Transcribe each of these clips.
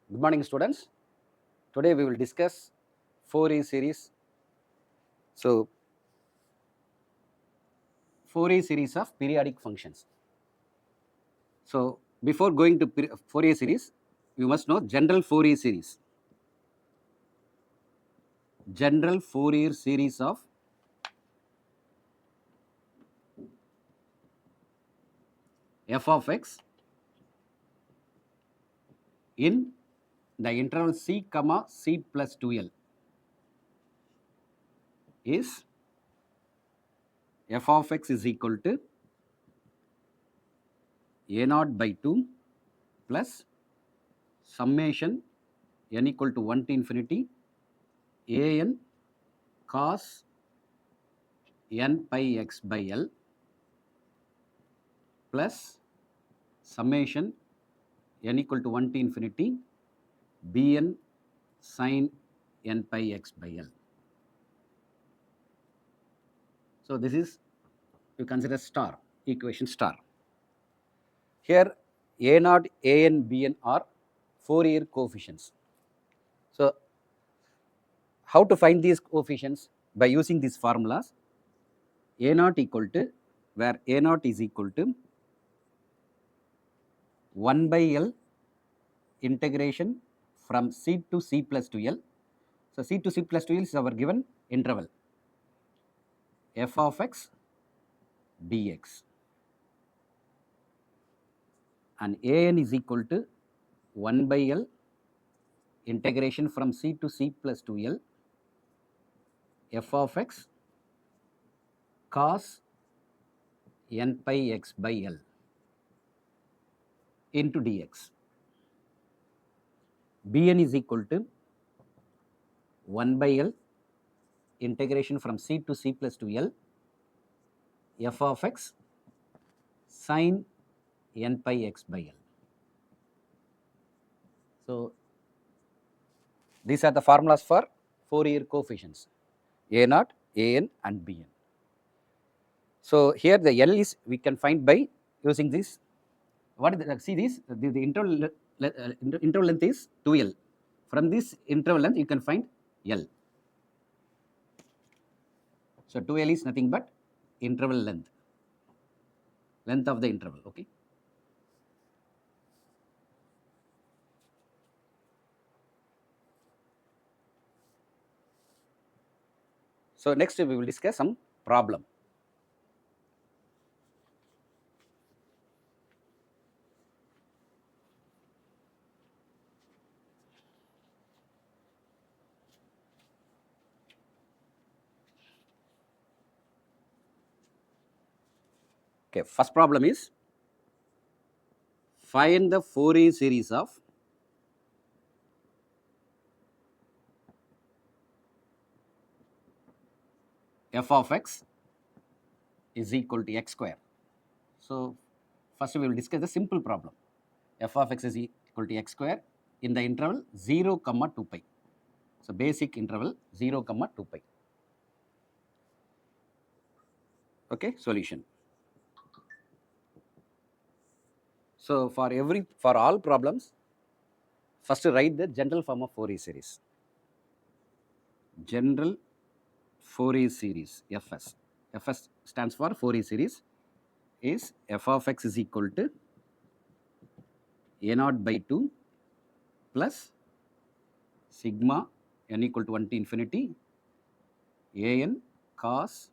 Good morning, students. Today we will discuss Fourier series. So, Fourier series of periodic functions. So, before going to Fourier series, you must know general Fourier series. General Fourier series of f of x in the interval c comma c plus 2l is f of x is equal to a naught by 2 plus summation n equal to 1 to infinity a n cos n pi x by l plus summation n equal to 1 to infinity bn sin n pi x by l. So, this is you consider star equation star. Here a naught, a n, b n are Fourier coefficients. So, how to find these coefficients? By using these formulas, a naught equal to, where a naught is equal to 1 by l integration from c to c plus 2l. So, c to c plus 2l is our given interval f of x dx, and a n is equal to 1 by l integration from c to c plus 2l f of x cos n pi x by l into dx. bn is equal to 1 by l integration from c to c plus 2l f of x sin n pi x by l. So, these are the formulas for Fourier coefficients a naught, a n and b n. So, here the L is we can find by using this. What is the, see this the interval length is 2L. From this interval length you can find L. So, 2L is nothing but interval length of the interval. Okay. So, next we will discuss some problem. Okay, first problem is find the Fourier series of f of x is equal to x square. So, first we will discuss the simple problem. F of x is equal to x square in the interval 0 comma 2 pi. So, basic interval 0 comma 2 pi. Okay, solution. So, for all problems, first write the general form of Fourier series. General Fourier series Fs. Fs stands for Fourier series is f of x is equal to a naught by 2 plus sigma n equal to 1 to infinity a n cos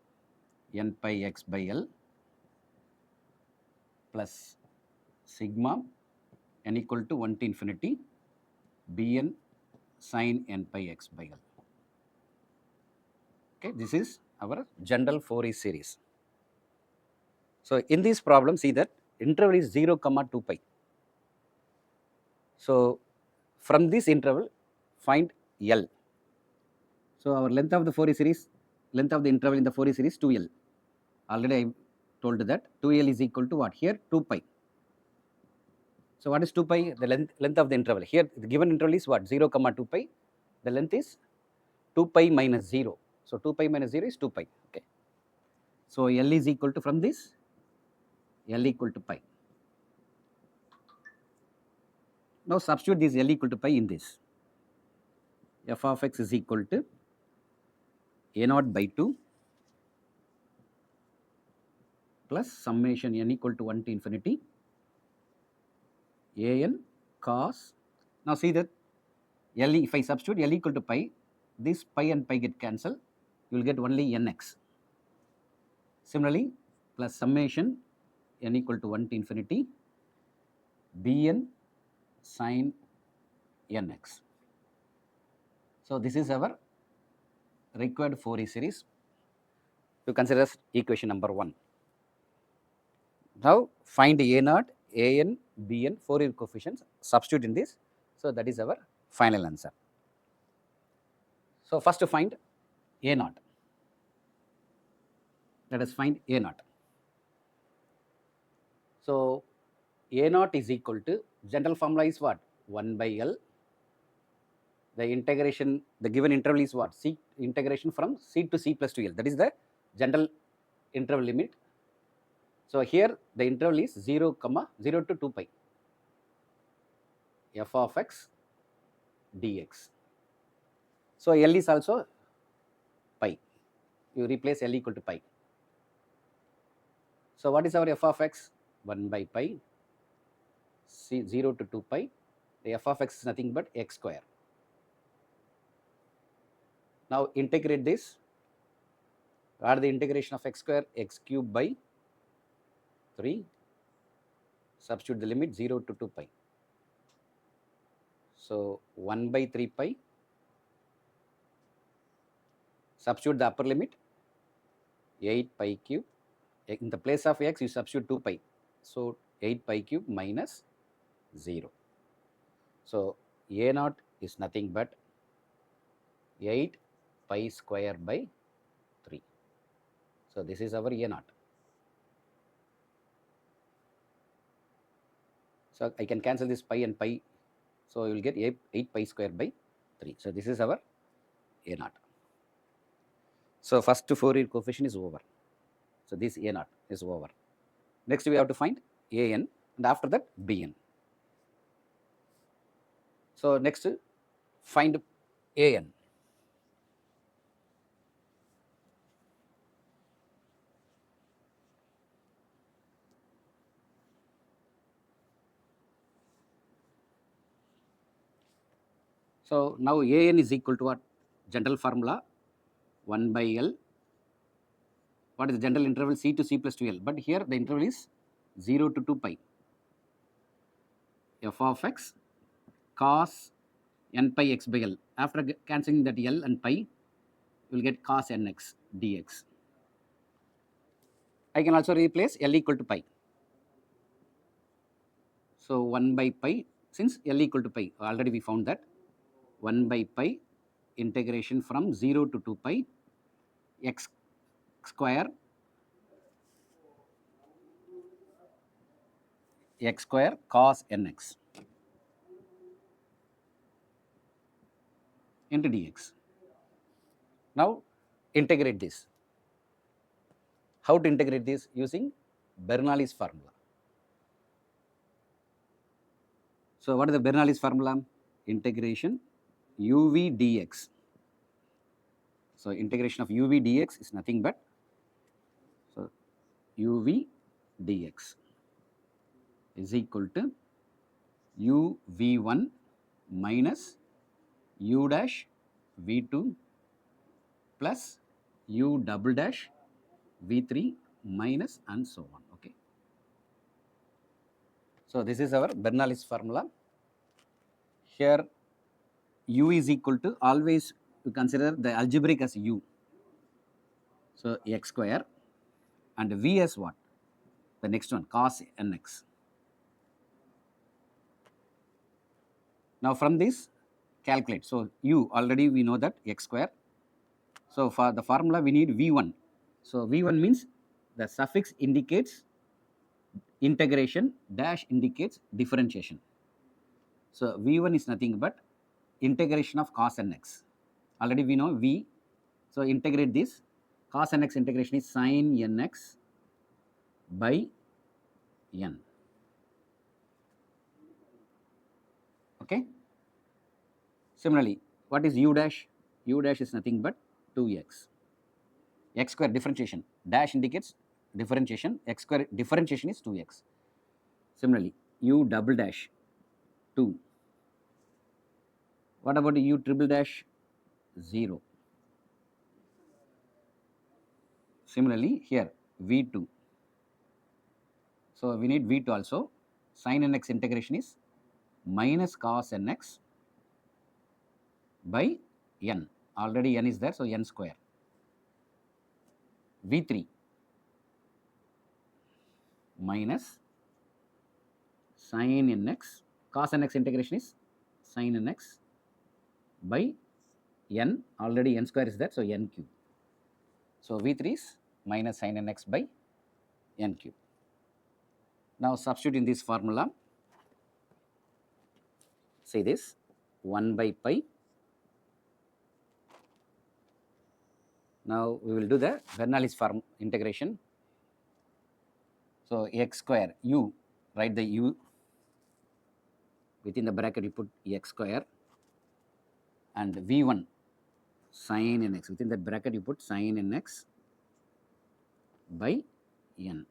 n pi x by l plus sigma n equal to 1 to infinity bn sin n pi x by l. Okay, this is our general Fourier series. So, in this problem, see that interval is 0 comma 2 pi. So, from this interval, find L. So, our length of the Fourier series, length of the interval in the Fourier series 2L. Already I told that 2L is equal to what? Here 2 pi. So, what is 2 pi? The length of the interval. Here the given interval is what? 0 comma 2 pi. The length is 2 pi minus 0. So, 2 pi minus 0 is 2 pi. Okay. So, L is equal to, from this, L equal to pi. Now substitute this L equal to pi in this. F of x is equal to a naught by 2 plus summation n equal to 1 to infinity a n cos. Now see that L, if I substitute L equal to pi, this pi and pi get cancelled, you will get only nx. Similarly, plus summation n equal to 1 to infinity bn sin nx. So this is our required Fourier series to consider as equation number 1. Now find a naught, an, bn Fourier coefficients, substitute in this. So that is our final answer. So first to find a naught. Let us find a naught. So a naught is equal to, general formula is what? 1 by L. The integration, the given interval is what? C, integration from C to C plus 2L. That is the general interval limit. So here the interval is 0, 0 to 2 pi f of x dx. So L is also pi. You replace L equal to pi. So what is our f of x? 1 by pi, C 0 to 2 pi. The f of x is nothing but x square. Now integrate this. Add the integration of x square, x cube by 3. Substitute the limit 0 to 2 pi. So 1 by 3 pi. Substitute the upper limit 8 pi cube. In the place of x, you substitute 2 pi. So 8 pi cube minus 0. So a naught is nothing but 8 pi square by 3. So this is our a naught. So I can cancel this pi and pi. So you will get 8 pi square by 3. So this is our a naught. So first Fourier coefficient is over. So this a naught is over. Next we have to find an, and after that bn. So next find an. So now an is equal to what? General formula 1 by L. What is the general interval? C to C plus 2L. But here the interval is 0 to 2 pi. F of x cos n pi x by L. After cancelling that L and pi, you will get cos nx dx. I can also replace L equal to pi. So 1 by pi, since L equal to pi, already we found that 1 by pi integration from 0 to 2 pi x square cos nx into dx. Now integrate this. How to integrate this? Using Bernoulli's formula. So what is the Bernoulli's formula? Integration uv dx. So integration of uv dx is nothing but, so uv dx is equal to u v1 minus u dash v2 plus u double dash v3 minus and so on. Okay. So this is our Bernoulli's formula. Here u is equal to, always you consider the algebraic as u. So x square, and v as what? The next one, cos nx. Now from this calculate. So u, already we know that x square. So for the formula we need v1. So v1 means the suffix indicates integration, dash indicates differentiation. So v1 is nothing but integration of cos nx. Already we know v. So integrate this. Cos nx integration is sin nx by n. Okay. Similarly, what is u dash? U dash is nothing but 2x. X square differentiation, dash indicates differentiation, x square differentiation is 2x. Similarly, u double dash 2. What about u triple dash? 0. Similarly, here v2. So we need v2 also. Sin nx integration is minus cos nx by n. Already n is there, so n square. v3 minus sin nx, cos nx integration is sin nx by n, already n square is there, so n cube. So v3 is minus sin nx by n cube. Now substitute in this formula, say this 1 by pi. Now we will do the Bernoulli's form integration. So x square u, write the u within the bracket, you put x square, and v1 sin nx, within that bracket you put sin nx by n.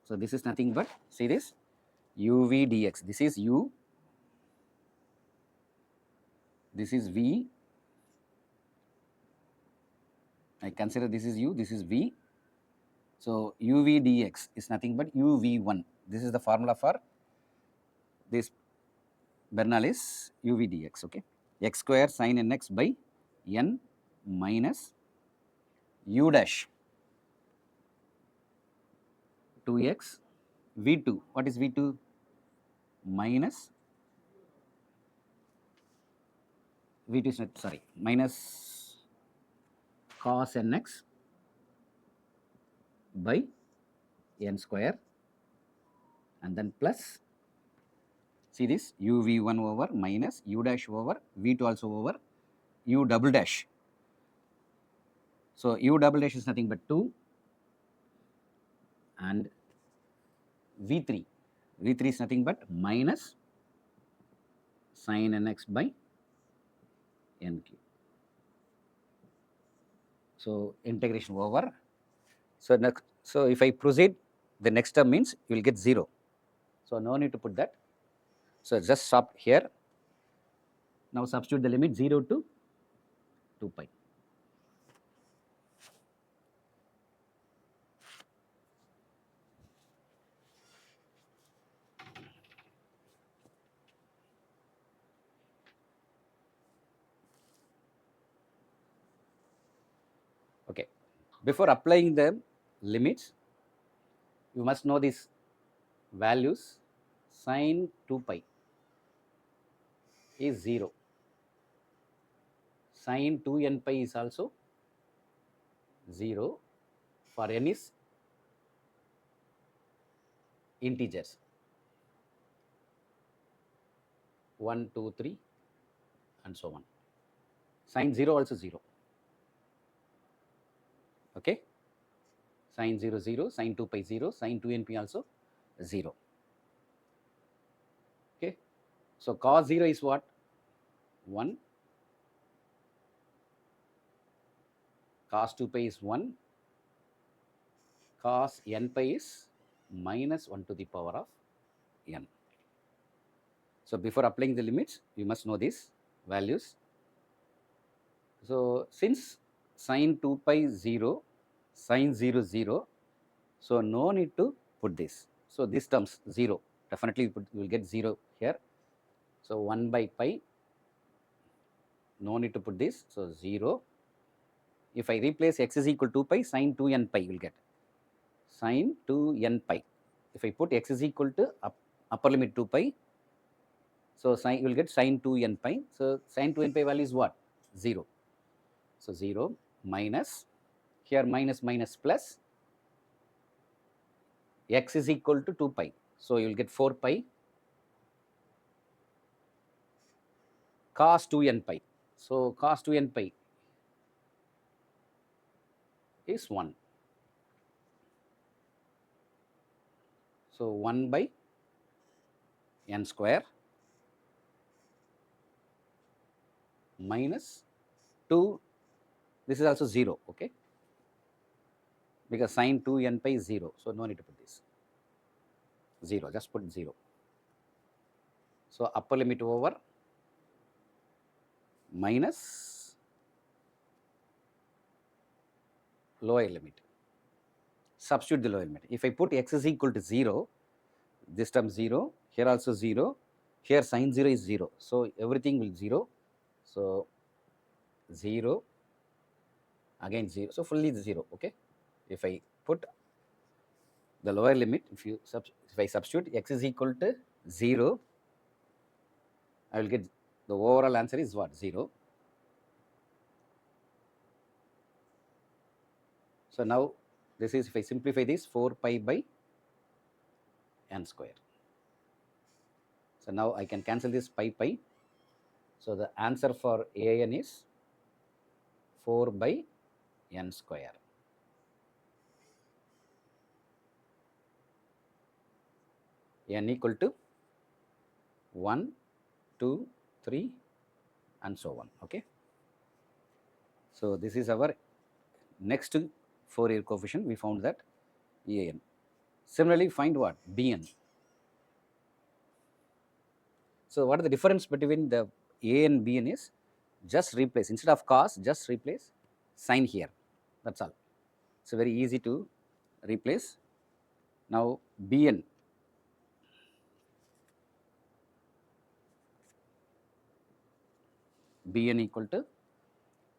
So this is nothing but, see this, uv dx, this is u, this is v, I consider this is u, this is v. So uv dx is nothing but uv1. This is the formula for this Bernoulli's uv dx. Okay, x square sin nx by n minus u dash 2x v2. What is v2? Minus v2 is not, sorry, minus cos nx by n square, and then plus, see this, uv1 over minus u dash over v2 also over u double dash. So u double dash is nothing but 2, and v3 is nothing but minus sin nx by n cube. So integration over. So next, so if I proceed, the next term means you will get 0. So no need to put that. So just stop here. Now substitute the limit 0 to 2 pi. Okay. Before applying the limits, you must know these values. Sin 2 pi is 0. Sin 2n pi is also 0 for n is integers 1, 2, 3 and so on. Sin 0 also 0. Okay. Sin 0 0, sin 2 pi 0, sin 2n pi also 0. Okay. So cos 0 is what? 1. Cos 2 pi is 1. Cos n pi is minus 1 to the power of n. So before applying the limits, you must know these values. So since sin 2 pi 0, sin 0 0, so no need to put this. So this terms 0, definitely you will get 0 here. So 1 by pi, no need to put this, so 0. If I replace x is equal to 2 pi, sin 2n pi will get sin 2n pi. If I put x is equal to upper limit 2 pi, so sin, you will get sin 2n pi. So sin 2n pi value is what? 0. So 0 minus, here minus minus plus, x is equal to 2 pi. So you will get 4 pi cos 2n pi. So cos 2n pi is 1. So 1 by n square minus 2, this is also 0, okay, because sine 2n pi is 0, so no need to put this 0, just put 0. So upper limit over minus lower limit, substitute the lower limit. If I put x is equal to 0, this term 0, here also 0, here sine 0 is 0, so everything will 0, so 0, again 0, so fully 0, okay. If I put the lower limit, if I substitute x is equal to 0, I will get the overall answer is what? 0. So now this is, if I simplify this, 4 pi by n square. So now I can cancel this pi. So the answer for an is 4 by n square. N equal to 1, 2, 3 and so on, okay. So this is our next Fourier coefficient, we found that an. Similarly, find what? Bn. So what is the difference between the a and bn is, just replace, instead of cos, just replace sine here, that's all. It's very easy to replace. Now bn, bn equal to,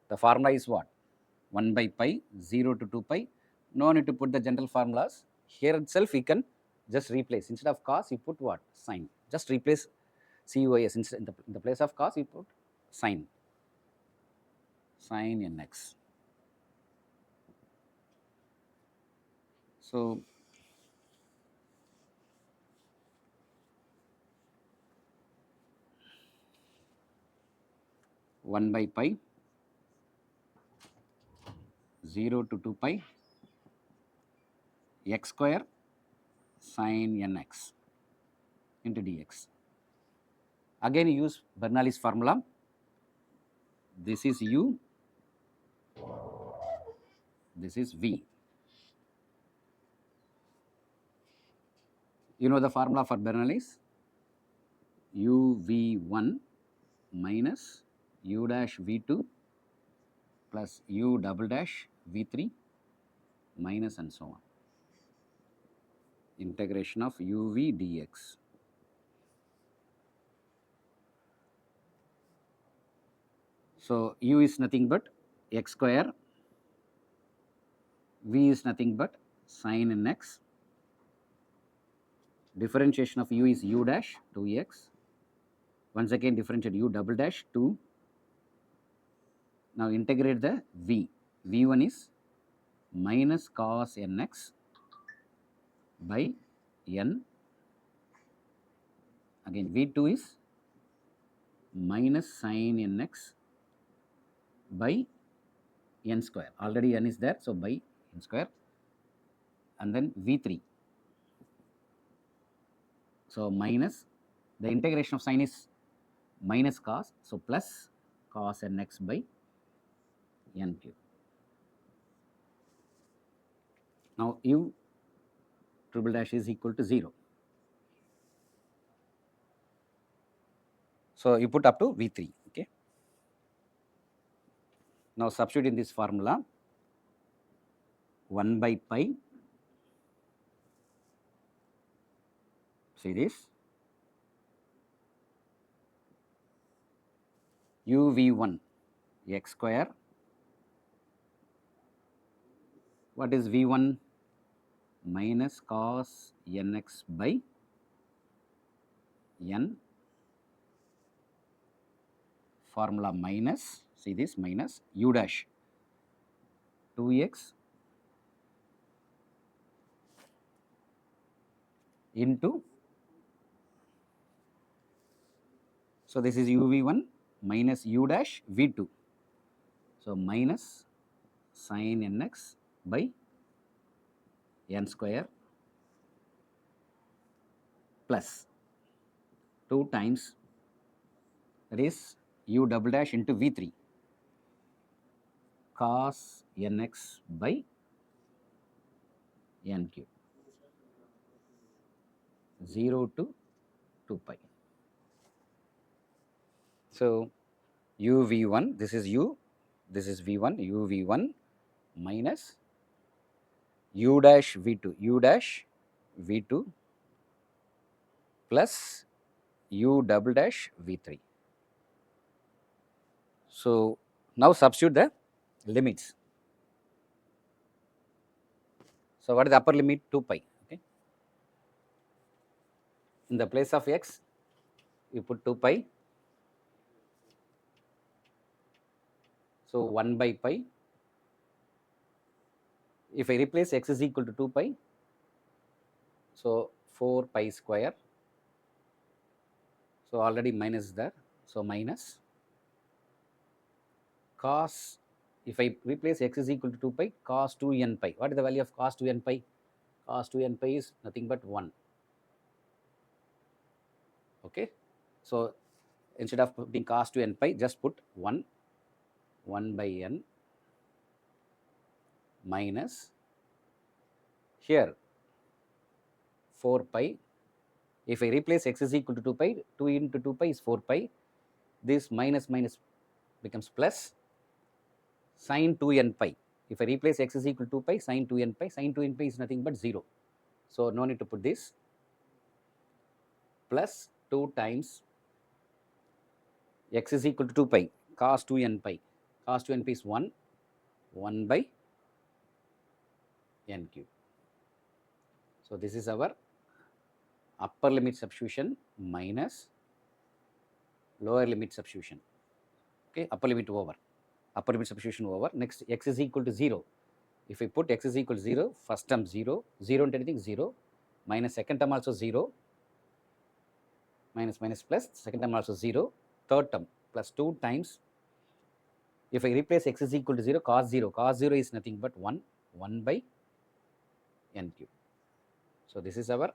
the formula is what? 1 by pi, 0 to 2 pi. No need to put the general formulas. Here itself you can just replace. Instead of cos, you put what? Sine. Just replace cos. Instead, in the place of cos, you put sine. Sine nx. So, one by pi, 0 to 2 pi, x square sine nx into dx. Again you use Bernoulli's formula. This is u, this is v. You know the formula for Bernoulli's? uv1 minus u dash v2 plus u double dash v3 minus and so on. Integration of uv dx. So u is nothing but x square, v is nothing but sine nx, differentiation of u is u dash 2x, once again differentiate u double dash 2. Now integrate the v, v1 is minus cos nx by n, again v2 is minus sine nx by n square, already n is there, so by n square, and then v3. So minus, the integration of sine is minus cos, so plus cos nx by n cube. Now u triple dash is equal to 0. So you put up to v3, okay. Now substitute in this formula, 1 by pi, see this, uv1 x square, what is v1? Minus cos nx by n, formula minus, see this, minus u dash 2x into, so this is uv1 minus u dash v2, so minus sine nx by n square plus 2 times, that is u double dash into v3 cos nx by n cube 0 to 2 pi. So u v1, this is u, this is v1, u v1 minus u dash v2, u dash v2 plus u double dash v3. So now substitute the limits. So what is the upper limit? 2 pi. Okay. In the place of x, you put 2 pi. So 1 by pi. If I replace x is equal to 2 pi, so 4 pi square. So already minus there. So minus cos, if I replace x is equal to 2 pi, cos 2n pi. What is the value of cos 2n pi? Cos 2n pi is nothing but 1. Okay. So instead of putting cos 2n pi, just put 1, 1 by n minus here 4 pi. If I replace x is equal to 2 pi, 2 into 2 pi is 4 pi. This minus minus becomes plus sin 2n pi. If I replace x is equal to 2 pi, sin 2n pi, sin 2n pi is nothing but 0. So no need to put this, plus 2 times x is equal to 2 pi, cos 2n pi. Cos 2n pi is 1, 1 by n cube. So this is our upper limit substitution minus lower limit substitution. Okay, upper limit over, upper limit substitution over. Next, x is equal to 0. If we put x is equal to 0, first term 0, 0 into anything 0, minus second term also 0, minus minus plus, second term also 0, third term plus 2 times. If I replace x is equal to 0, cos 0, cos 0 is nothing but 1, 1 by n cube. So this is our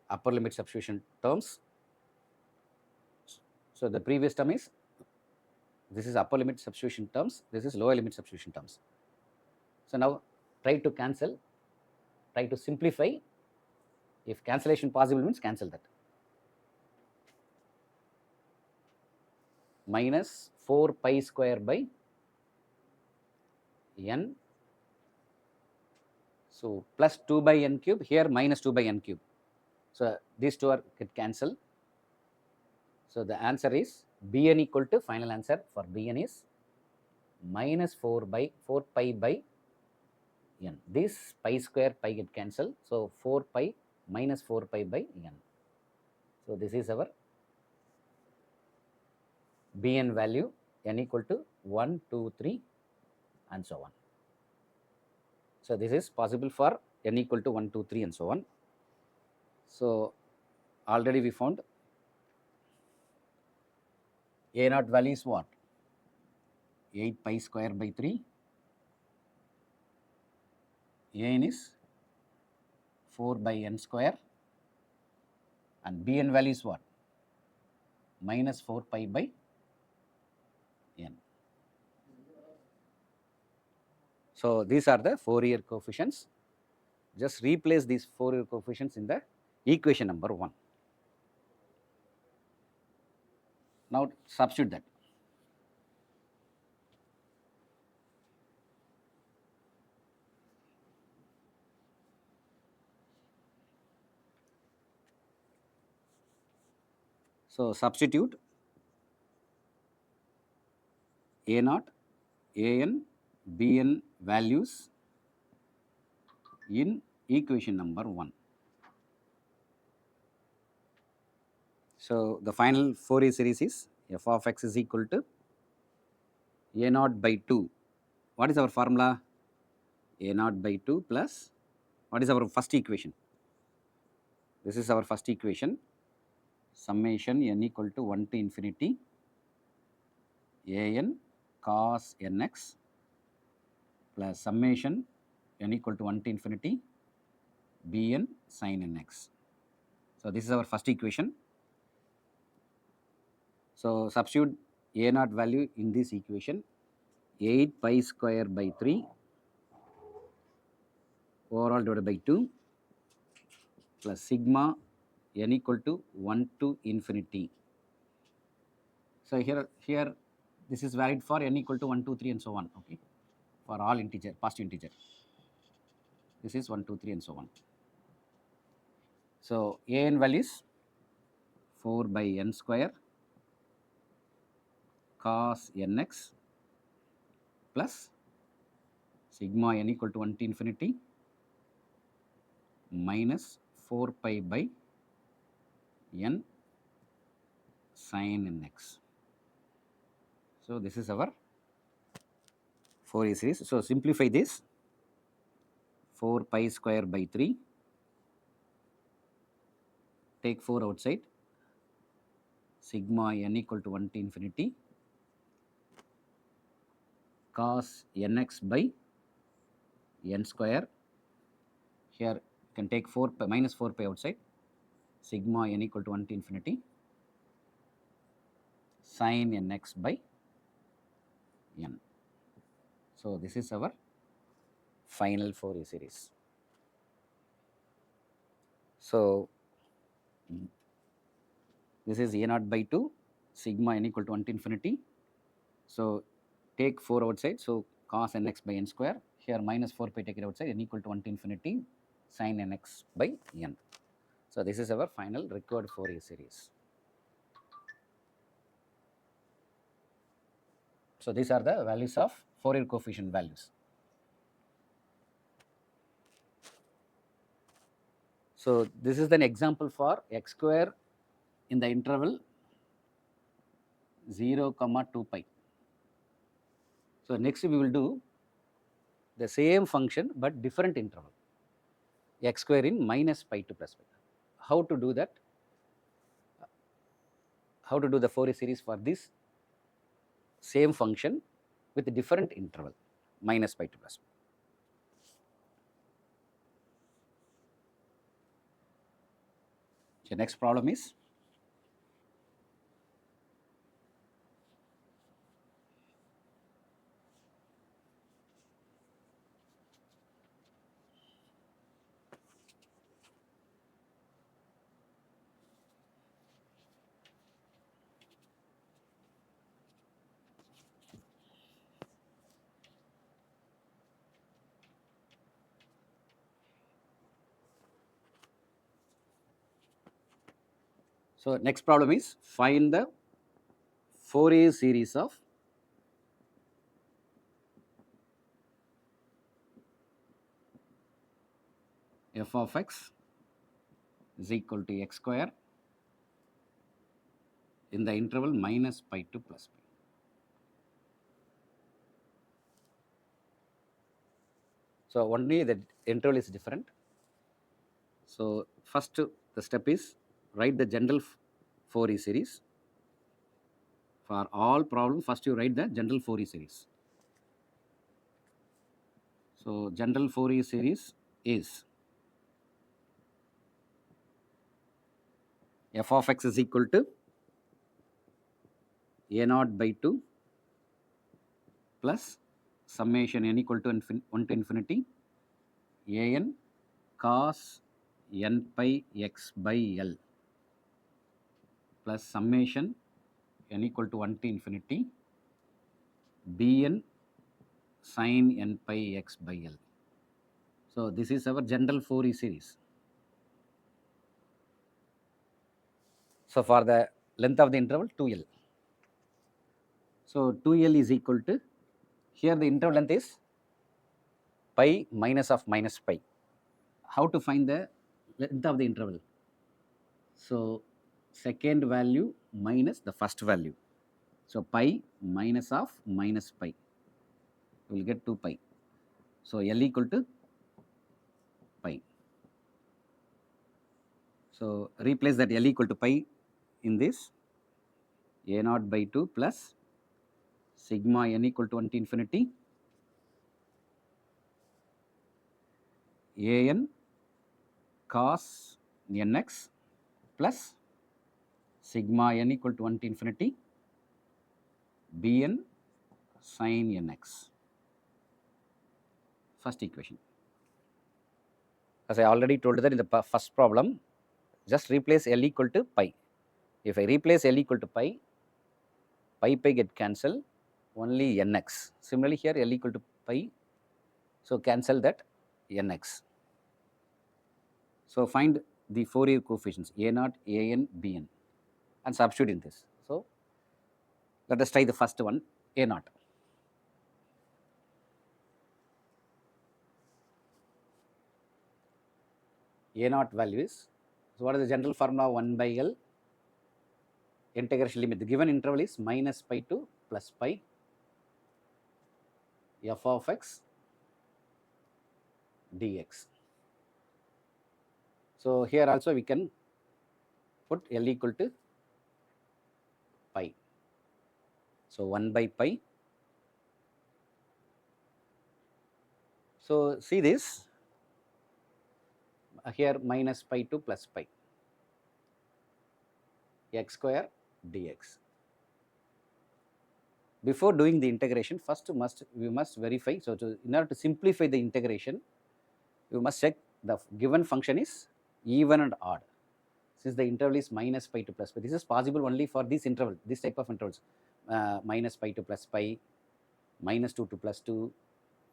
upper limit substitution terms. So the previous term is, this is upper limit substitution terms, this is lower limit substitution terms. So now try to cancel, try to simplify. If cancellation possible means cancel that. Minus 4 pi square by n. So plus 2 by n cube, here minus 2 by n cube. So these two are get cancelled. So the answer is Bn equal to, final answer for Bn is minus 4 pi by n. This pi square pi get cancelled. So 4 pi minus 4 pi by n. So this is our Bn value, n equal to 1, 2, 3 and so on. So this is possible for n equal to 1, 2, 3 and so on. So already we found a naught value is what? 8 pi square by 3. An is 4 by n square, and Bn value is what? Minus 4 pi by n. So these are the Fourier coefficients. Just replace these Fourier coefficients in the equation number 1. Now substitute that. So substitute a naught, an, bn values in equation number 1. So the final Fourier series is f of x is equal to a naught by 2. What is our formula? A naught by 2 plus, what is our first equation? This is our first equation, summation n equal to 1 to infinity an cos nx plus summation n equal to 1 to infinity bn sin nx. So this is our first equation. So substitute a naught value in this equation 8 pi square by 3 overall divided by 2 plus sigma n equal to 1 to infinity. So here this is valid for n equal to 1, 2, 3 and so on, okay, for all integer, positive integer. This is 1, 2, 3 and so on. So an value is 4 by n square cos nx plus sigma n equal to 1 to infinity minus 4 pi by n sin nx. So this is our Fourier series. So simplify this, 4 pi square by 3, take 4 outside, sigma n equal to 1 to infinity cos nx by n square. Here you can take 4 pi, minus 4 pi outside, sigma n equal to 1 to infinity sin nx by n. So this is our final Fourier series. So this is a naught by 2 sigma n equal to 1 to infinity. So take 4 outside, so cos nx by n square. Here minus 4 pi, take it outside, n equal to 1 to infinity sin nx by n. So this is our final required Fourier series. So these are the values of Fourier coefficient values. So this is an example for x square in the interval 0, 2 pi. So next we will do the same function but different interval, x square in minus pi to plus pi. How to do that? How to do the Fourier series for this same function with a different interval, minus pi to plus pi. So next problem is so next problem is find the Fourier series of f of x is equal to x square in the interval minus pi to plus pi. So only the interval is different. So first the step is write the general Fourier series. For all problems, first you write the general Fourier series. So general Fourier series is f of x is equal to a naught by 2 plus summation n equal to 1 to infinity a n cos n pi x by L plus summation n equal to 1 to infinity bn sin n pi x by L. So this is our general Fourier series. So for the length of the interval 2L. So 2L is equal to, here the interval length is pi minus of minus pi. How to find the length of the interval? So second value minus the first value. So pi minus of minus pi, you will get 2 pi. So L equal to pi. So replace that L equal to pi in this, a naught by 2 plus sigma n equal to 1 to infinity a n cos nx plus sigma n equal to 1 to infinity bn sin nx. First equation. As I already told that in the first problem, just replace L equal to pi. If I replace L equal to pi, pi get cancelled, only nx. Similarly here L equal to pi, so cancel that nx. So find the Fourier coefficients a0, an, bn and substitute in this. So let us try the first one, a0. A0 value is, so what is the general formula? 1 by L integration limit. The given interval is minus pi to plus pi f of x dx. So here also we can put L equal to pi. So 1 by pi. So see this here minus pi to plus pi x square dx. Before doing the integration, first we must verify. So in order to simplify the integration, we must check the given function is even and odd. Since the interval is minus pi to plus pi, this is possible only for this interval, this type of intervals, minus pi to plus pi, minus 2 to plus 2.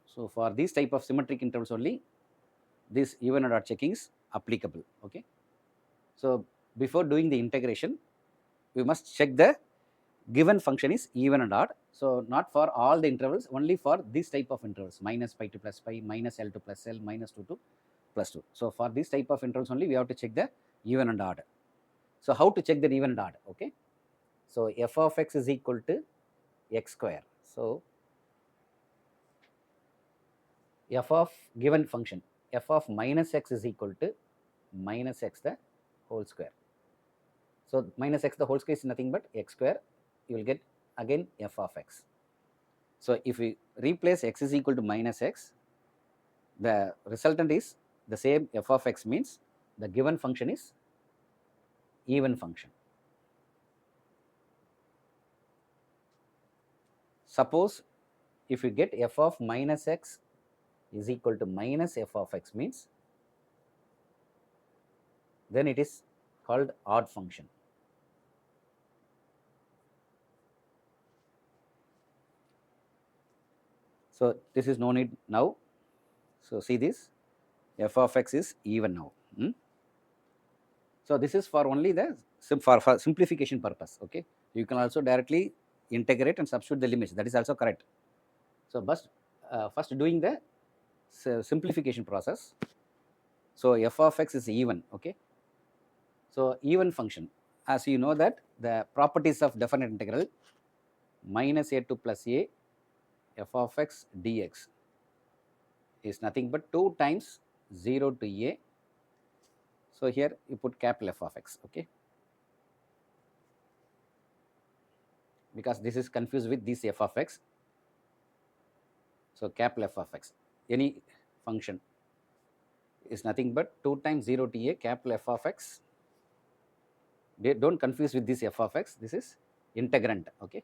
So for these type of symmetric intervals only, this even and odd checking is applicable. Okay. So before doing the integration, we must check the given function is even and odd. So not for all the intervals, only for this type of intervals, minus pi to plus pi, minus L to plus L, minus 2 to plus 2. So for this type of intervals only, we have to check the even and odd. So how to check the even and odd? Okay. So f of x is equal to x square. So f of given function, f of minus x is equal to minus x the whole square. So minus x the whole square is nothing but x square. You will get again f of x. So if we replace x is equal to minus x, the resultant is the same f of x, means the given function is even function. Suppose if you get f of minus x is equal to minus f of x, means then it is called odd function. So this is no need now. So see this, f of x is even now. So this is for only the for simplification purpose. Okay, you can also directly integrate and substitute the limits. That is also correct. So first doing the simplification process. So f of x is even. Okay. So even function, as you know that the properties of definite integral minus a to plus a f of x dx is nothing but 2 times 0 to a. So here you put capital F of x. Okay, because this is confused with this f of x. So capital F of x, any function is nothing but 2 times 0 to a capital F of x. They don't confuse with this f of x. This is integrand. Okay,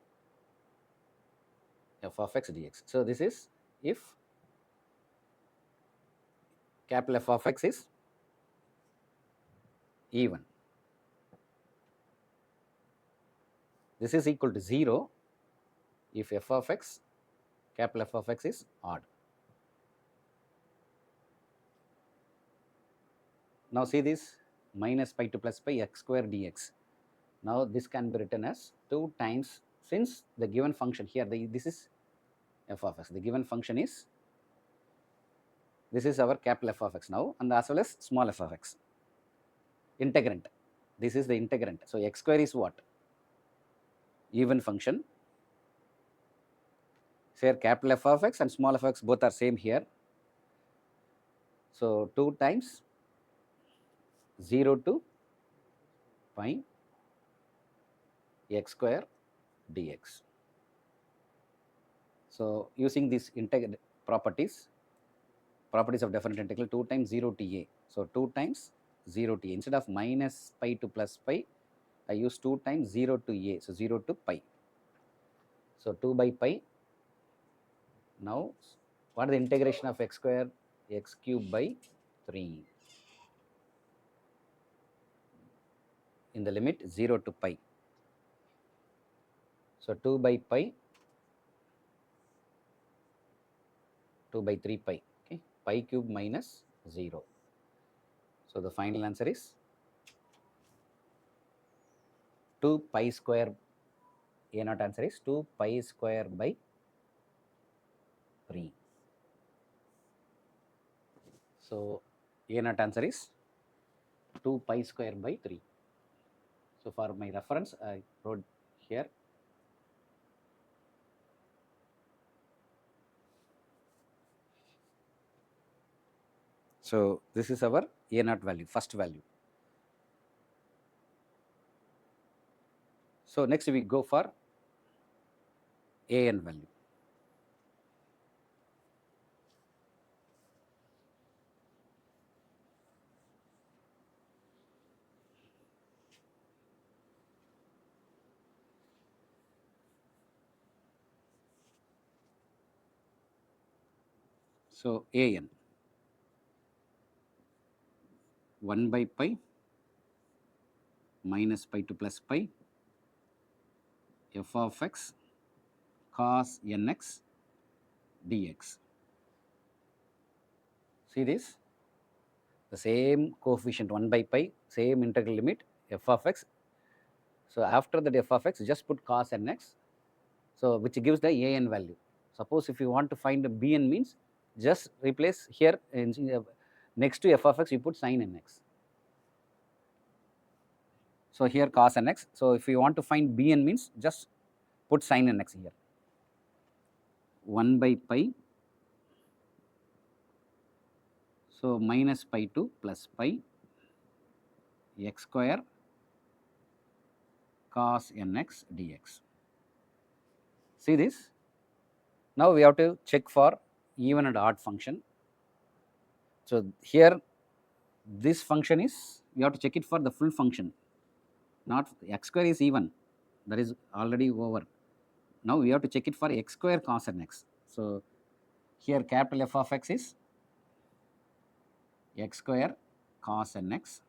f of x dx. So this is if capital F of x is even. This is equal to 0 if f of x, capital F of x is odd. Now see this minus pi to plus pi x square dx. Now this can be written as 2 times, since the given function here, this is f of x, the given function is, this is our capital F of x now, and as well as small f of x. Integrand, this is the integrand. So x square is what? Even function. So here capital F of x and small f of x both are same here. So 2 times 0 to pi x square dx. So using these properties of definite integral, 2 times 0 to a. So 2 times 0 to a. Instead of minus pi to plus pi, I use 2 times 0 to a. So 0 to pi. So 2 by pi. Now what is the integration of x square? X cube by 3 in the limit 0 to pi. So 2 by pi, 2 by 3 pi, okay, pi cube minus 0. So the final answer is 2 pi square. A naught answer is 2 pi square by 3. So A naught answer is 2 pi square by 3. So for my reference, I wrote here. So this is our A naught value, first value. So next we go for AN value. So AN 1 by pi minus pi to plus pi f of x cos nx dx. See this? The same coefficient 1 by pi, same integral limit f of x. So after that f of x, just put cos nx. So which gives the AN value. Suppose if you want to find the BN means, just replace here next to f of x, you put sin nx. So here cos nx. So if you want to find Bn means, just put sin nx here. 1 by pi. So minus pi to plus pi x square cos nx dx. See this? Now we have to check for even and odd function. So here this function is, we have to check it for the full function. Not x square is even, that is already over. Now we have to check it for x square cos nx. So here capital F of x is x square cos nx.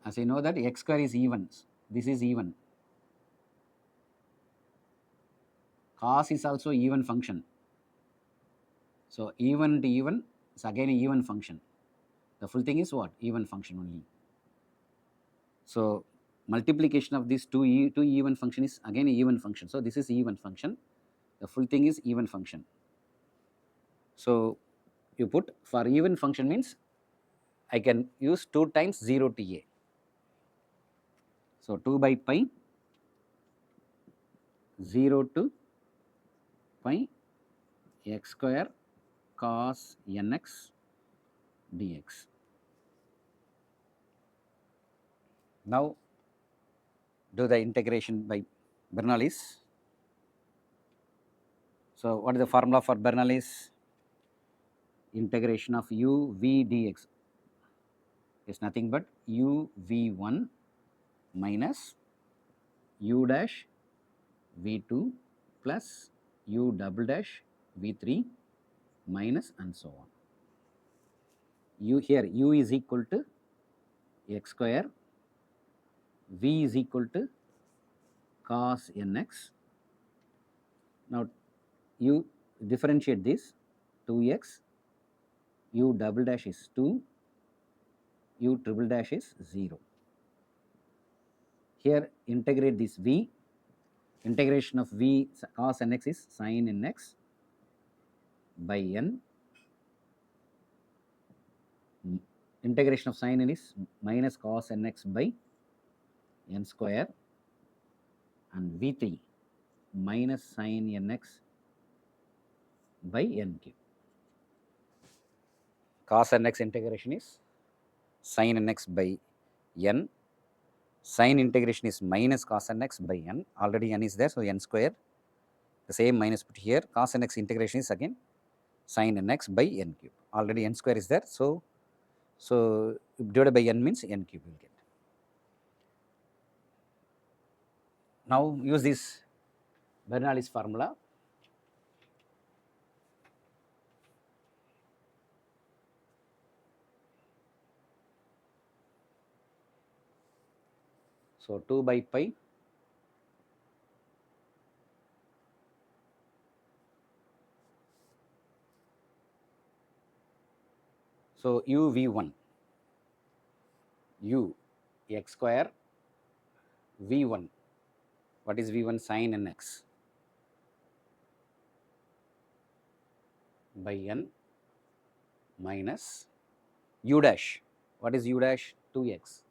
As you know that x square is even, this is even. Cos is also even function. So even to even is again a even function. The full thing is what? Even function only. So multiplication of these two even function is again a even function. So this is even function. The full thing is even function. So you put for even function means I can use 2 times 0 to a. So 2 by pi 0 to pi x square cos nx dx. Now do the integration by Bernoulli's. So what is the formula for Bernoulli's? Integration of u v dx is nothing but u v1 minus u dash v2 plus u double dash v3 minus and so on. U here, u is equal to x square, v is equal to cos nx. Now you differentiate this, 2x, u double dash is 2, u triple dash is 0. Here integrate this v, integration of v cos nx is sin nx by n, integration of sin n is minus cos nx by n square, and v3 minus sin nx by n cube. Cos nx integration is sin nx by n, sin integration is minus cos nx by n, already n is there, so n square, the same minus put here. Cos nx integration is again sin nx by n cube, already n square is there, so divided by n means n cube will get. Now use this Bernoulli's formula. So 2 by pi so u v1 u x square v1, what is v1? Sin nx by n minus u dash, what is u dash? 2x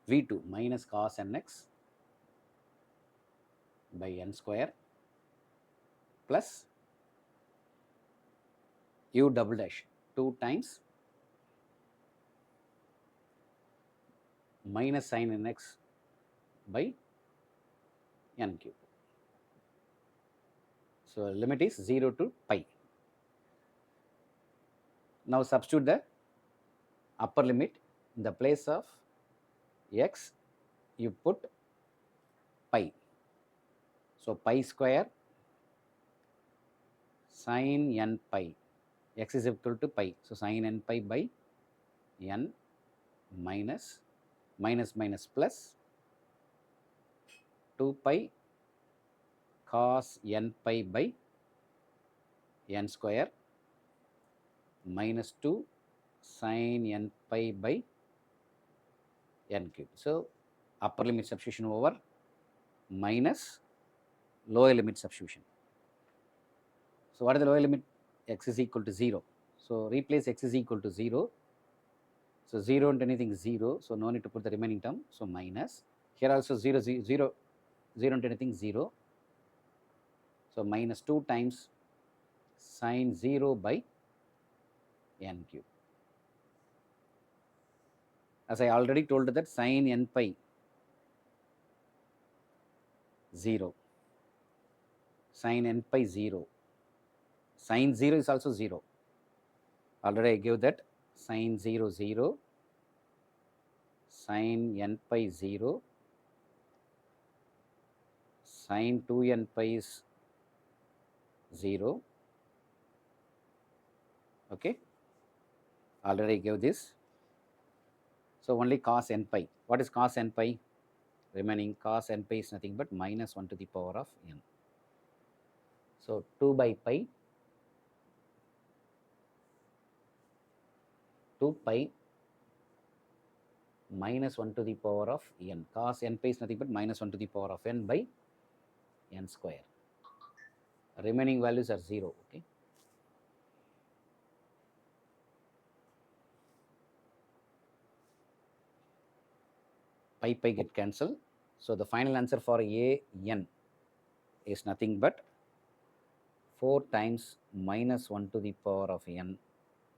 v2 minus cos nx by n square plus u double dash 2 times minus sin nx by n cube. So limit is 0 to pi. Now substitute the upper limit in the place of x, you put pi. So pi square sin n pi, x is equal to pi. So sin n pi by n minus minus plus 2 pi cos n pi by n square minus 2 sin n pi by n cube. So upper limit substitution over minus lower limit substitution. So what is the lower limit? X is equal to 0. So replace x is equal to 0. So 0 into anything is 0. So no need to put the remaining term. So minus. Here also 0 into anything 0. So minus 2 times sin 0 by n cube. As I already told that sin n pi 0, sin n pi 0, sin 0 is also 0. Already I gave that sin 0 0, sin n pi 0, sin 2n pi is 0. Okay, already I gave this. So only cos n pi. What is cos n pi? Remaining cos n pi is nothing but minus 1 to the power of n. So 2 by pi 2 pi minus 1 to the power of n. Cos n pi is nothing but minus 1 to the power of n by n square. Remaining values are 0. Okay. Pi get cancelled. So the final answer for a n is nothing but 4 times minus 1 to the power of n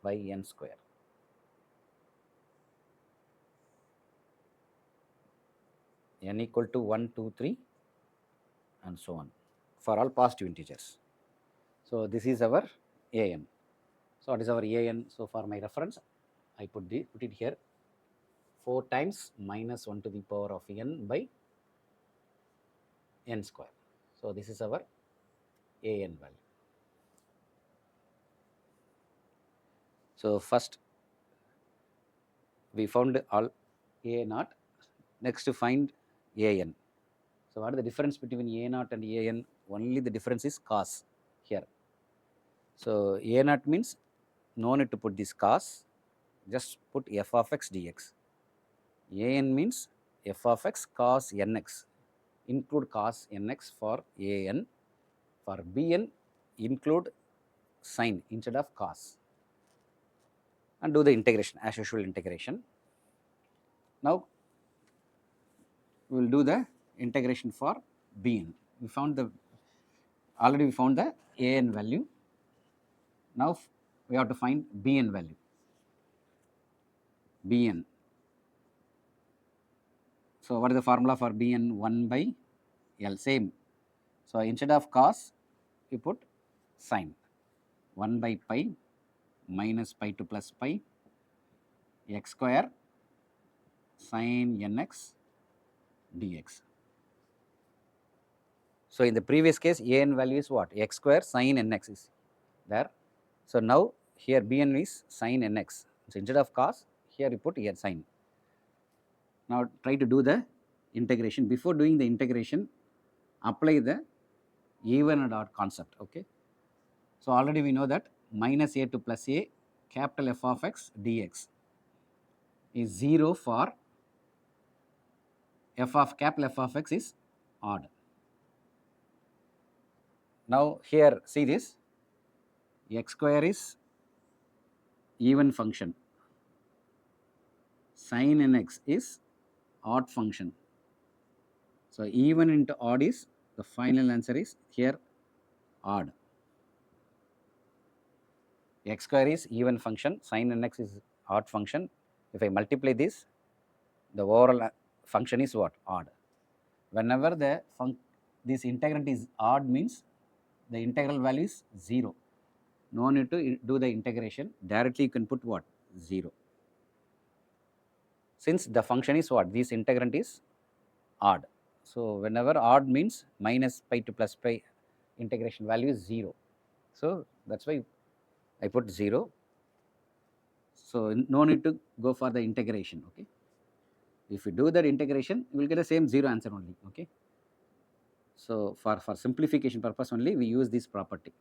by n square. N equal to 1, 2, 3 and so on for all positive integers. So this is our an. So what is our an? So for my reference, I put it here 4 times minus 1 to the power of n by n square. So this is our an value. So first we found all a naught. Next to find an. So what is the difference between a naught and an? Only the difference is cos here. So a naught means no need to put this cos, just put f of x dx. An means f of x cos nx. Include cos nx for an. For bn, include sin instead of cos. And do the integration, as usual integration. Now we will do the integration for bn. We found the already we found the an value. Now we have to find bn value. Bn. So what is the formula for bn? 1 by L, same. So instead of cos, you put sin. 1 by pi minus pi to plus pi x square sin nx dx. So, in the previous case an value is what? X square sin nx is there. So, now here bn is sin nx. So, instead of cos here you put here sin. Now, try to do the integration. Before doing the integration, apply the even and odd concept. Okay. So, already we know that minus a to plus a capital F of x dx is 0 for f of capital F of x is odd. Now, here see this x square is even function, sin nx is odd function. So, even into odd is the final answer is here odd. X square is even function, sin nx is odd function. If I multiply this, the overall function is what? Odd. Whenever this integrand is odd means the integral value is 0. No need to do the integration, directly you can put what? 0. Since the function is what? This integrand is odd. So, whenever odd means minus pi to plus pi integration value is 0. So, that is why I put 0. So, no need to go for the integration. Okay. If you do that integration, you will get the same 0 answer only. Okay. So, for simplification purpose only we use this property.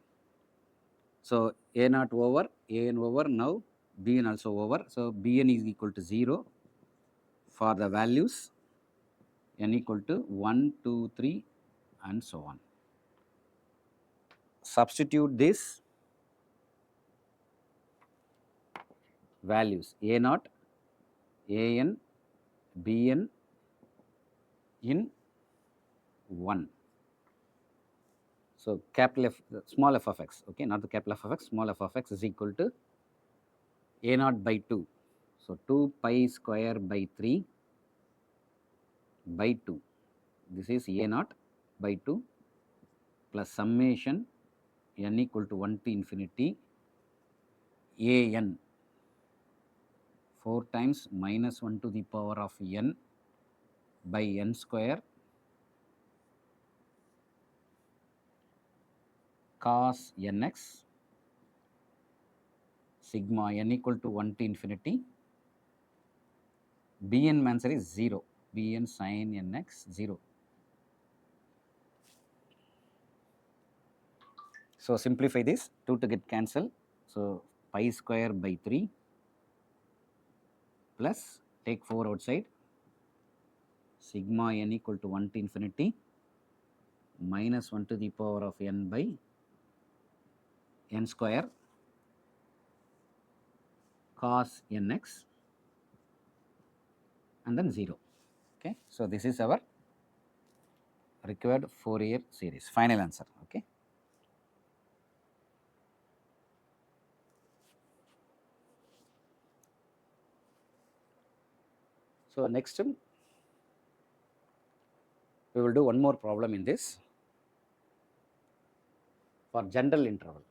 So, a naught over, a n over, now b n also over. So, b n is equal to 0 for the values n equal to 1, 2, 3 and so on. Substitute this values a naught, a n, b n in 1. So, capital F, small f of x, okay, not the capital F of x, small f of x is equal to a naught by 2. So, 2 pi square by 3 by 2. This is a naught by 2 plus summation n equal to 1 to infinity a n 4 times minus 1 to the power of n by n square cos nx sigma n equal to 1 to infinity. Bn answer is 0, Bn sin nx 0. So, simplify this, 2 to get cancelled. So, pi square by 3 plus take 4 outside sigma n equal to 1 to infinity minus 1 to the power of n by n square cos nx and then 0. Okay. So, this is our required Fourier series, final answer. Okay. So, next we will do one more problem in this for general interval.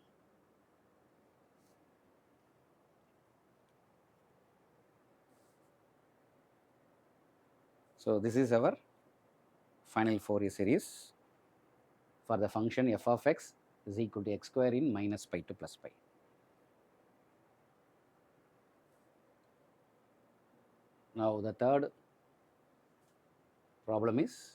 So, this is our final Fourier series for the function f of x is equal to x square in minus pi to plus pi. Now, the third problem is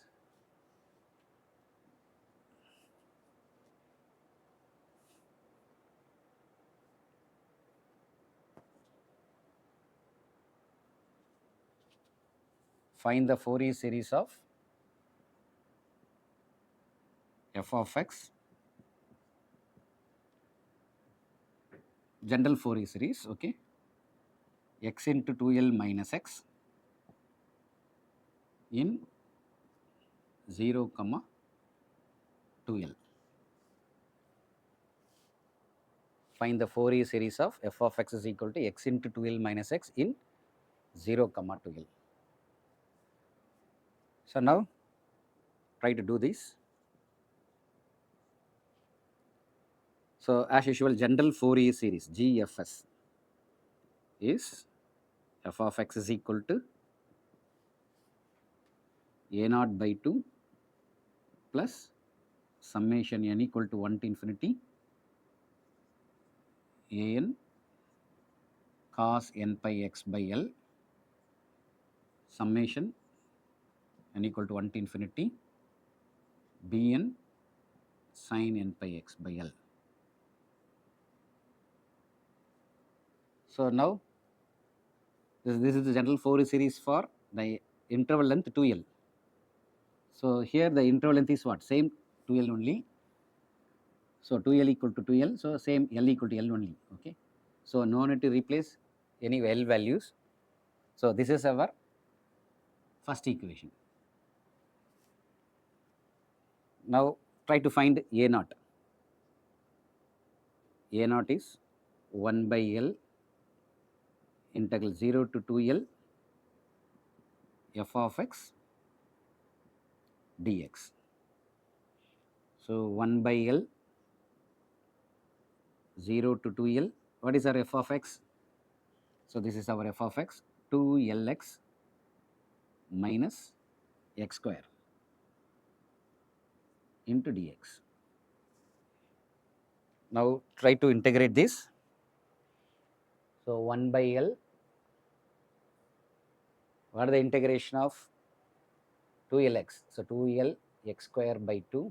find the Fourier series of f of x, general Fourier series, okay, x into 2l minus x in 0 comma 2l. Find the Fourier series of f of x is equal to x into 2l minus x in 0 comma 2l. So, now try to do this. So, as usual, general Fourier series GFS is f of x is equal to a naught by 2 plus summation n equal to 1 to infinity a n cos n pi x by L summation n equal to 1 to infinity b n sin n pi x by L. So now this is the general Fourier series for the interval length 2L. So here the interval length is what? Same 2L only. So 2L equal to 2L. So same L equal to L only. Okay. So no need to replace any L values. So this is our first equation. Now try to find A naught. A naught is 1 by L integral 0 to 2L f of x dx. So 1 by L 0 to 2L. What is our f of x? So this is our f of x 2Lx minus x square into dx. Now try to integrate this. So 1 by L, what is the integration of 2Lx? So 2L x square by 2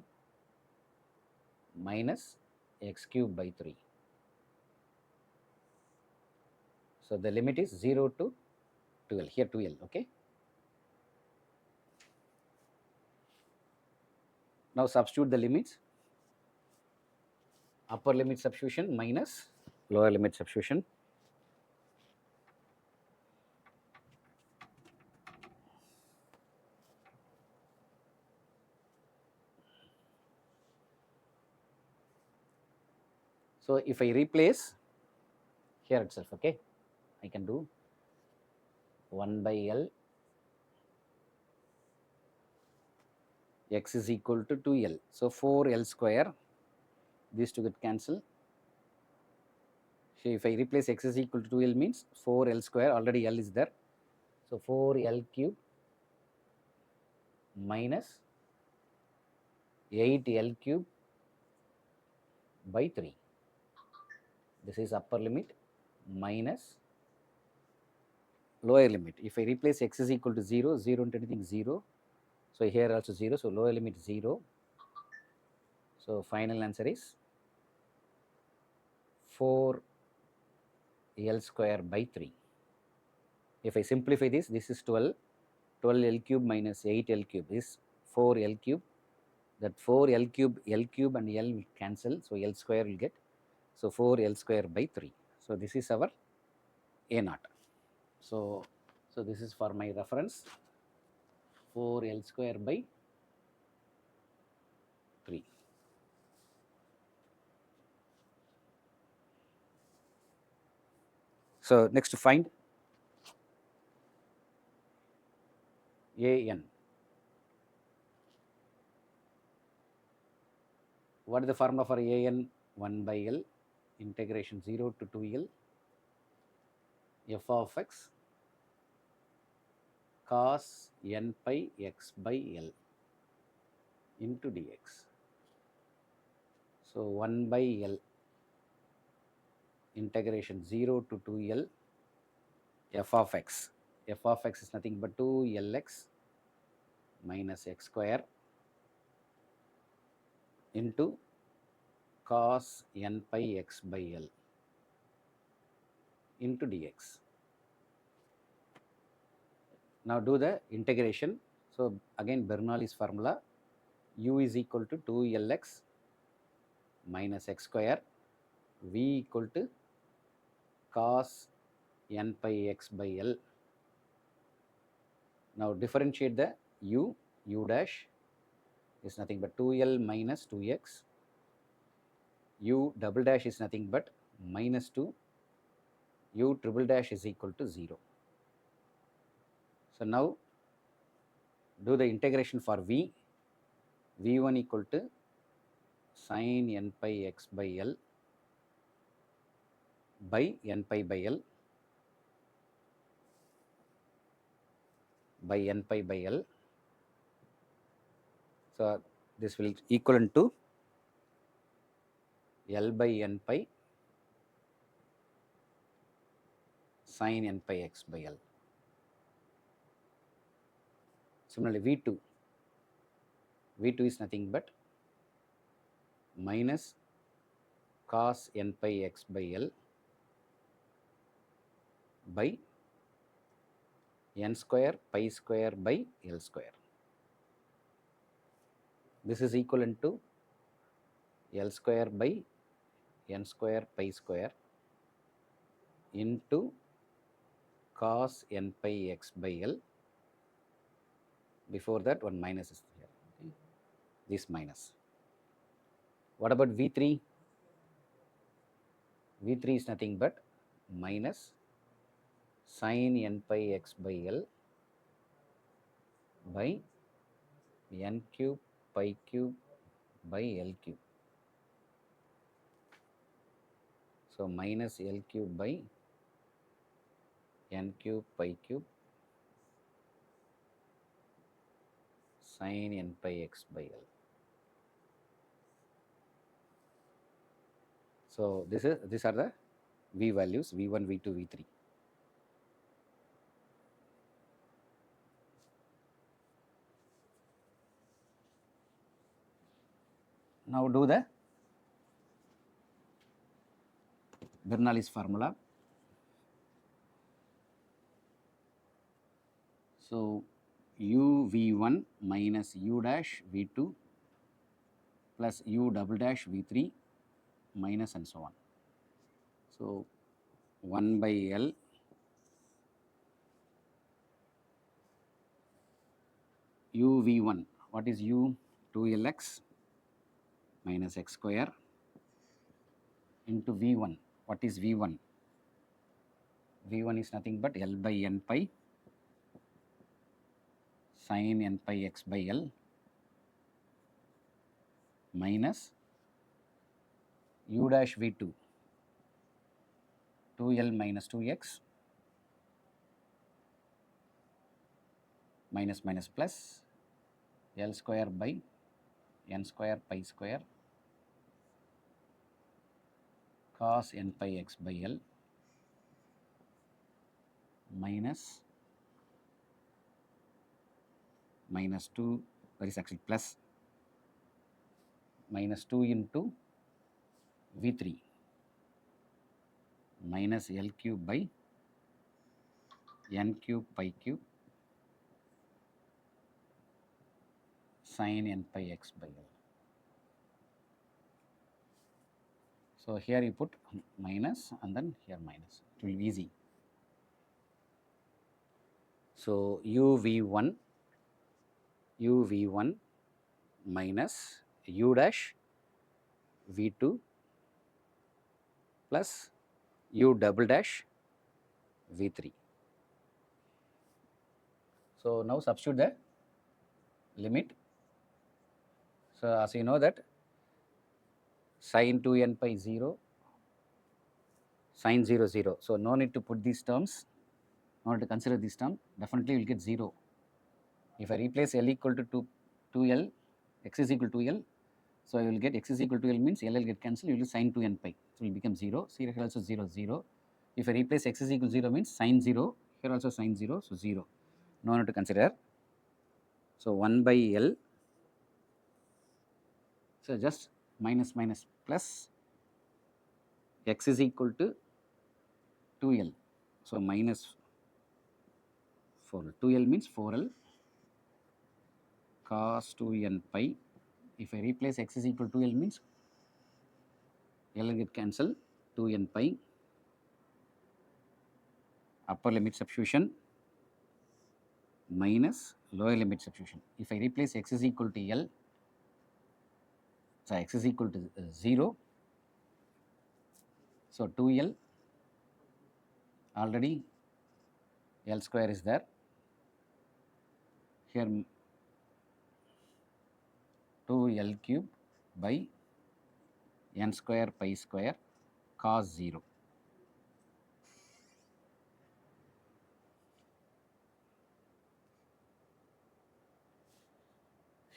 minus x cube by 3. So the limit is 0 to 2L, here 2L, okay. Now substitute the limits, upper limit substitution minus lower limit substitution. So if I replace here itself, okay, I can do 1 by L x is equal to 2L. So 4L square, these two get cancelled. So if I replace x is equal to 2L means 4L square, already L is there. So 4L cube minus 8L cube by 3. This is upper limit minus lower limit. If I replace x is equal to 0, 0 into anything 0. So here also 0, so lower limit 0. So final answer is 4L square by 3. If I simplify this, this is 12. 12L cube minus 8L cube is 4L cube. That 4L cube and L will cancel. So L square will get. So 4L square by 3. So this is our A naught. So this is for my reference 4L square by 3. So next to find AN. What is the formula for AN? 1 by L integration 0 to 2L f of x cos n pi x by L into dx. So 1 by L integration 0 to 2L f of x. F of x is nothing but 2Lx minus x square into cos n pi x by L into dx. Now do the integration. So again Bernoulli's formula, u is equal to 2Lx minus x square, v equal to cos n pi x by L. Now differentiate the u dash is nothing but 2L minus 2x, u double dash is nothing but minus 2, u triple dash is equal to 0. So now do the integration for v, v1 equal to sin n pi x by L by n pi by L by n pi by L So this will equivalent to L by n pi sin n pi x by L. Similarly, V2 is nothing but minus cos n pi x by L by n square pi square by L square. This is equivalent to L square by n square pi square into cos n pi x by L. Before that, one minus is here. Okay. This minus. What about V3? V3 is nothing but minus sin n pi x by L by n cube pi cube by L cube. So minus L cube by n cube pi cube sin n pi x by L. So these are the V values, V1, V2, V3. Now do the Bernoulli's formula. So u V1 minus u dash V2 plus u double dash V3 minus and so on. So 1 by L u V1, what is u? 2Lx minus x square into V1. What is V1? V1 is nothing but L by n pi sin n pi x by L minus u dash V2 2L minus 2x minus minus plus L square by n square pi square cos n pi x by L minus 2, that is actually plus minus 2 into V3 minus L cube by n cube pi cube sin n pi x by L. So here you put minus and then here minus. It will be easy. So u V1 minus u dash V2 plus u double dash V3. So now substitute the limit. So as you know that sin 2n pi 0, sin 0 0. So no need to put these terms, no need to consider this term. Definitely you will get 0. If I replace L equal to 2L, x is equal to L, so I will get x is equal to L means L will get cancelled, you will sin 2n pi. So it will become 0. So here also 0 0. If I replace x is equal to 0 means sin 0, here also sin 0, so 0. No need to consider. So 1 by L, so just minus minus plus x is equal to 2L. So minus 4L. 2L means 4L cos 2n pi. If I replace x is equal to L means L will get cancelled, 2n pi upper limit substitution minus lower limit substitution. If I replace x is equal to L, so x is equal to 0, so 2L already L square is there. Here 2L cube by n square pi square cos 0.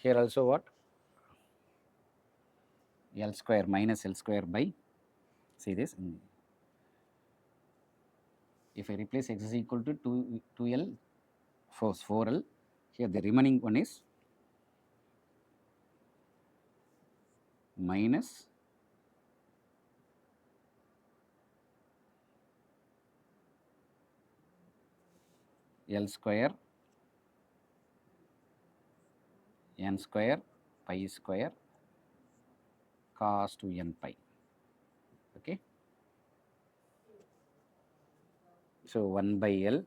Here also what? L square minus L square by, see this, if I replace x is equal to 2L, 4L, here the remaining one is minus L square n square pi square cos 2n pi. Okay. So 1 by L,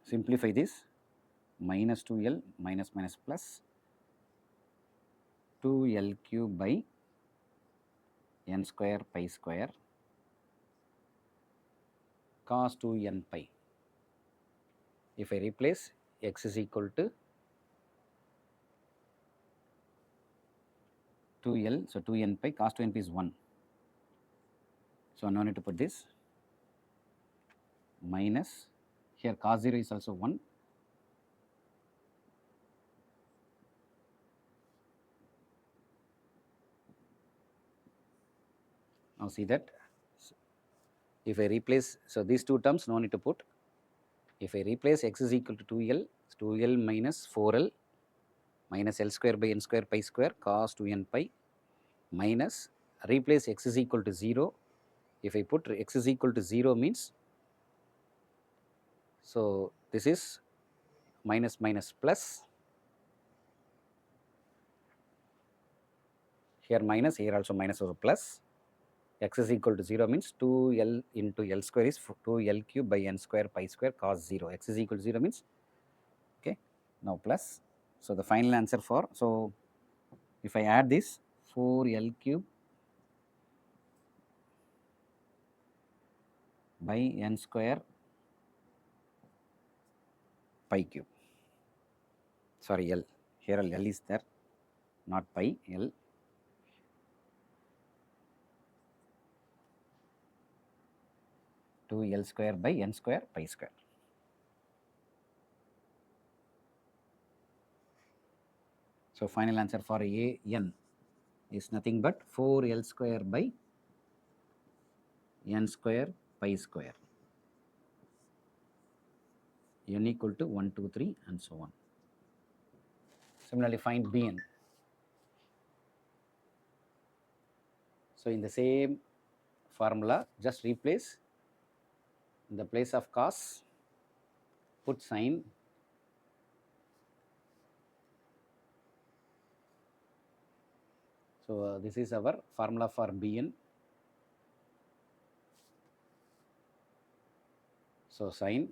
simplify this, minus 2L minus minus plus 2L cube by n square pi square cos 2n pi. If I replace x is equal to 2L, so 2n pi, cos 2n pi is 1. So no need to put this, minus, here cos 0 is also 1. Now see that, if I replace, so these two terms no need to put. If I replace x is equal to 2L, 2L minus 4L minus L square by n square pi square cos 2n pi, minus, replace x is equal to 0. If I put x is equal to 0 means, so this is minus minus plus, here minus, here also minus or plus, x is equal to 0 means 2L into L square is 2L cube by n square pi square cos 0, x is equal to 0 means, okay, now plus. So the final answer for, so if I add this 4L cube by n square pi cube, sorry L, here L is there, not pi, L, to L square by n square pi square. So final answer for A n is nothing but 4L square by n square pi square, n equal to 1, 2, 3 and so on. Similarly find Bn. So in the same formula, just replace, in the place of cos, put sin, so this is our formula for Bn. So sin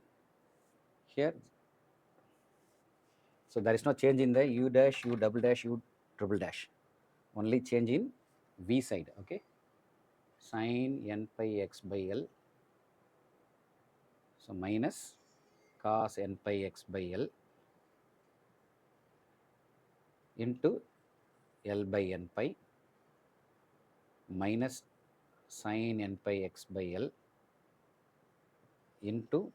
here, so there is no change in the u dash, u double dash, u triple dash, only change in v side, okay, sin n pi x by L, so minus cos n pi x by L into L by n pi minus sin n pi x by L into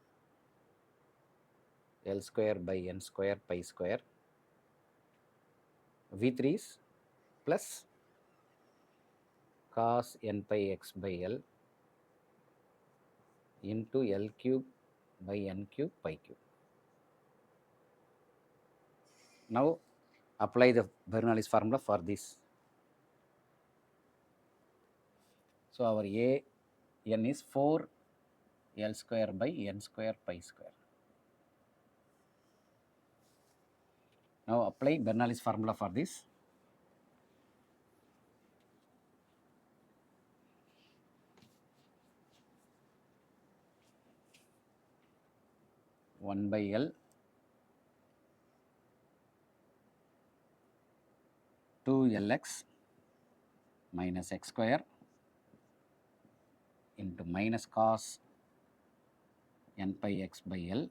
L square by n square pi square, V3 is plus cos n pi x by L into L cube by n cube pi cube. Now apply the Bernoulli's formula for this. So our A n is 4 L square by n square pi square. Now apply Bernoulli's formula for this. One by L 2Lx minus x square into minus cos n pi x by L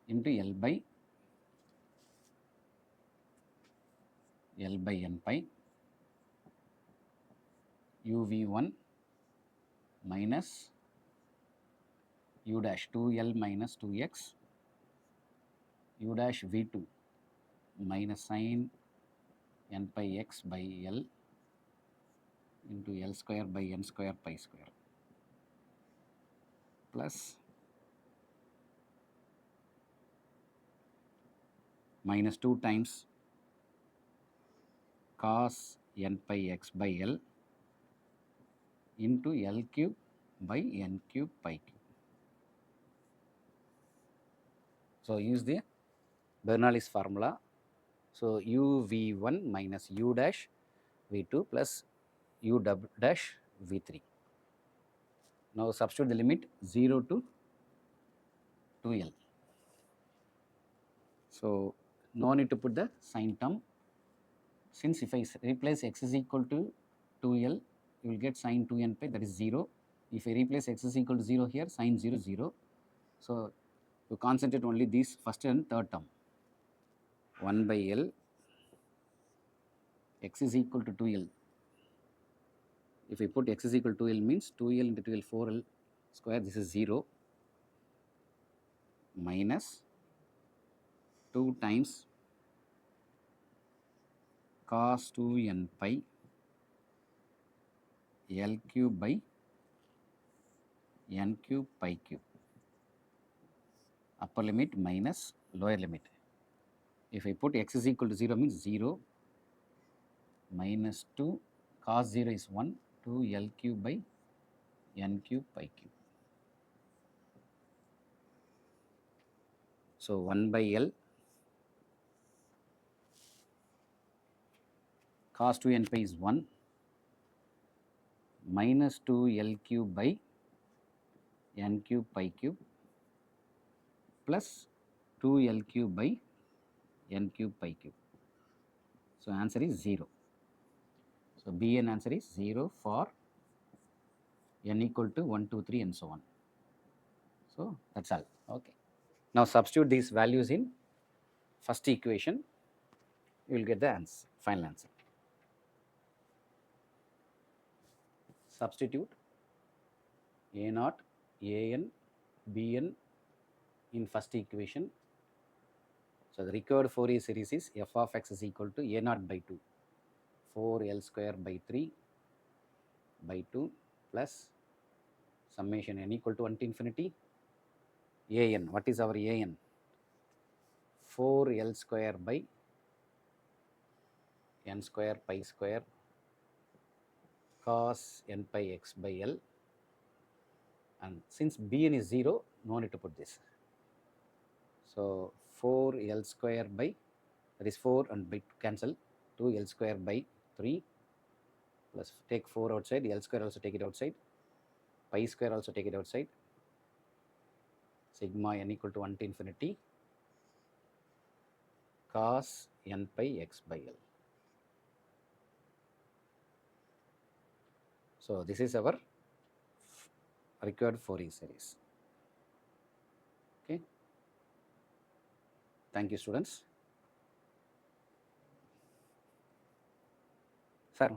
into L by n pi uv1 minus u dash 2L minus 2x u dash v2 minus sin n pi x by L into L square by n square pi square plus minus 2 times cos n pi x by L into L cube by n cube pi cube. So use the Bernoulli's formula. So u v1 minus u dash v2 plus u dash v3. Now substitute the limit 0 to 2L. So no need to put the sign term. Since if I replace x is equal to 2L, you will get sin 2n pi, that is 0. If I replace x is equal to 0 here, sin 0 0. So you concentrate only these first and third term. 1 by L, x is equal to 2L. If I put x is equal to 2L means 2L into 2L 4L square, this is 0, minus 2 times cos 2n pi L cube by n cube pi cube. Upper limit minus lower limit. If I put x is equal to 0 means 0 minus 2 cos 0 is 1, 2 L cube by n cube pi cube. So 1 by L cos 2n pi is 1 minus 2 L cube by n cube pi cube plus 2 L cube by n cube pi cube. So answer is 0. So Bn answer is 0 for n equal to 1, 2, 3 and so on. So that's all. Okay. Now substitute these values in first equation, you will get the answer, final answer. Substitute a0, an, bn in first equation. So the required Fourier series is f of x is equal to a0 by 2, 4L square by 3 by 2 plus summation n equal to 1 to infinity an. What is our an? 4L square by n square pi square cos n pi x by L, and since bn is 0, no need to put this. So 4L square by, that is 4 and by cancel, 2L square by 3 plus take 4 outside, L square also take it outside, pi square also take it outside, sigma n equal to 1 to infinity cos n pi x by L. So this is our required Fourier series. Okay. Thank you, students. Sir.